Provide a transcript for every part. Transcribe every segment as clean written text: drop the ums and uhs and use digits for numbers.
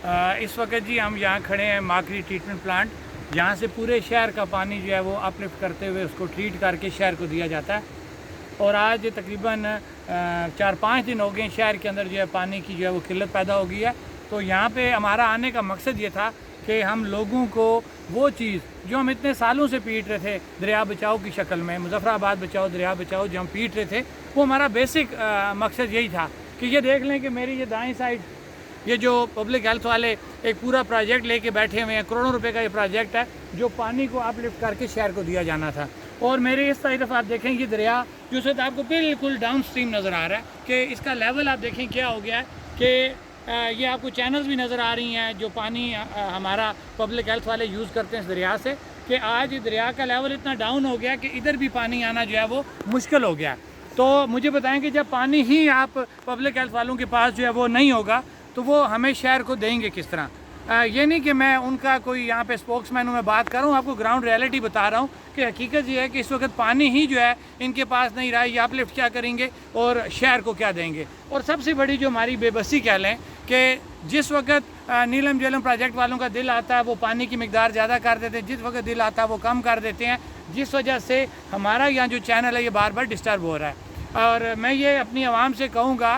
اس وقت جی ہم یہاں کھڑے ہیں ماکری ٹریٹمنٹ پلانٹ، جہاں سے پورے شہر کا پانی جو ہے وہ اپ لفٹ کرتے ہوئے اس کو ٹریٹ کر کے شہر کو دیا جاتا ہے۔ اور آج تقریباً 4-5 دن ہو گئے شہر کے اندر جو ہے پانی کی جو ہے وہ قلت پیدا ہو گئی ہے۔ تو یہاں پہ ہمارا آنے کا مقصد یہ تھا کہ ہم لوگوں کو وہ چیز جو ہم اتنے سالوں سے پیٹ رہے تھے دریا بچاؤ کی شکل میں، مظفر آباد بچاؤ دریا بچاؤ جو ہم پیٹ رہے تھے، وہ ہمارا بیسک مقصد یہی تھا کہ یہ دیکھ لیں کہ میری یہ دائیں سائڈ یہ جو پبلک ہیلتھ والے ایک پورا پروجیکٹ لے کے بیٹھے ہوئے ہیں، کروڑوں روپے کا یہ پروجیکٹ ہے جو پانی کو اپ لفٹ کر کے شہر کو دیا جانا تھا۔ اور میرے اس طرف آپ دیکھیں یہ دریا جو سے آپ کو بالکل ڈاؤن سٹریم نظر آ رہا ہے کہ اس کا لیول آپ دیکھیں کیا ہو گیا ہے کہ یہ آپ کو چینلز بھی نظر آ رہی ہیں جو پانی ہمارا پبلک ہیلتھ والے یوز کرتے ہیں اس دریا سے، کہ آج دریا کا لیول اتنا ڈاؤن ہو گیا کہ ادھر بھی پانی آنا جو ہے وہ مشکل ہو گیا۔ تو مجھے بتائیں کہ جب پانی ہی آپ پبلک ہیلتھ والوں کے پاس جو ہے وہ نہیں ہوگا تو وہ ہمیں شہر کو دیں گے کس طرح؟ یہ نہیں کہ میں ان کا کوئی یہاں پہ اسپوکس مین ہوں، میں بات کر رہا ہوں، آپ کو گراؤنڈ ریئلٹی بتا رہا ہوں کہ حقیقت یہ ہے کہ اس وقت پانی ہی جو ہے ان کے پاس نہیں رہا ہے، یہ اپ لفٹ کیا کریں گے اور شہر کو کیا دیں گے؟ اور سب سے بڑی جو ہماری بے بسی کہہ لیں کہ جس وقت نیلم جیلم پروجیکٹ والوں کا دل آتا ہے وہ پانی کی مقدار زیادہ کر دیتے ہیں، جس وقت دل آتا ہے وہ کم کر دیتے ہیں، جس وجہ سے ہمارا یہاں جو چینل ہے یہ بار بار ڈسٹرب ہو رہا ہے۔ اور میں یہ اپنی عوام سے کہوں گا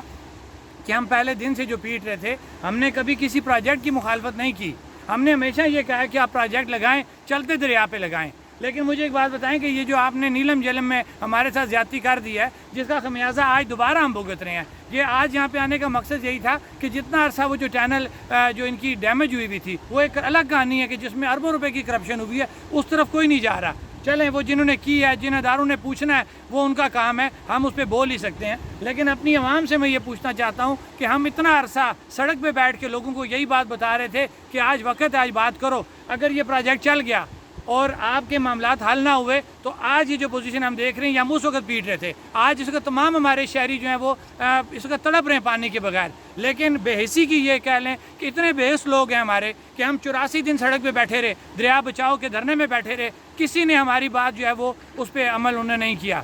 کہ ہم پہلے دن سے جو پیٹ رہے تھے، ہم نے کبھی کسی پروجیکٹ کی مخالفت نہیں کی، ہم نے ہمیشہ یہ کہا کہ آپ پروجیکٹ لگائیں، چلتے دریا پہ لگائیں۔ لیکن مجھے ایک بات بتائیں کہ یہ جو آپ نے نیلم جیلم میں ہمارے ساتھ زیادتی کر دی ہے، جس کا خمیازہ آج دوبارہ ہم بھگت رہے ہیں، یہ آج یہاں پہ آنے کا مقصد یہی تھا کہ جتنا عرصہ وہ جو چینل جو ان کی ڈیمیج ہوئی ہوئی تھی وہ ایک الگ کہانی ہے کہ جس میں اربوں روپے کی کرپشن ہوئی ہے، اس طرف کوئی نہیں جا رہا۔ چلیں وہ جنہوں نے کی ہے، جن اداروں نے پوچھنا ہے وہ ان کا کام ہے، ہم اس پہ بول ہی سکتے ہیں، لیکن اپنی عوام سے میں یہ پوچھنا چاہتا ہوں کہ ہم اتنا عرصہ سڑک پہ بیٹھ کے لوگوں کو یہی بات بتا رہے تھے کہ آج وقت ہے، آج بات کرو۔ اگر یہ پروجیکٹ چل گیا اور آپ کے معاملات حل نہ ہوئے تو آج یہ جو پوزیشن ہم دیکھ رہے ہیں یہ ہم اس وقت پیٹ رہے تھے۔ آج اس وقت تمام ہمارے شہری جو ہیں وہ اس وقت تڑپ رہے ہیں پانی کے بغیر، لیکن بے حسی کی یہ کہہ لیں کہ اتنے بے حس لوگ ہیں ہمارے کہ ہم 84 دن سڑک پہ بیٹھے رہے، دریا بچاؤ کے دھرنے میں بیٹھے رہے، کسی نے ہماری بات جو ہے وہ اس پہ عمل انہوں نے نہیں کیا۔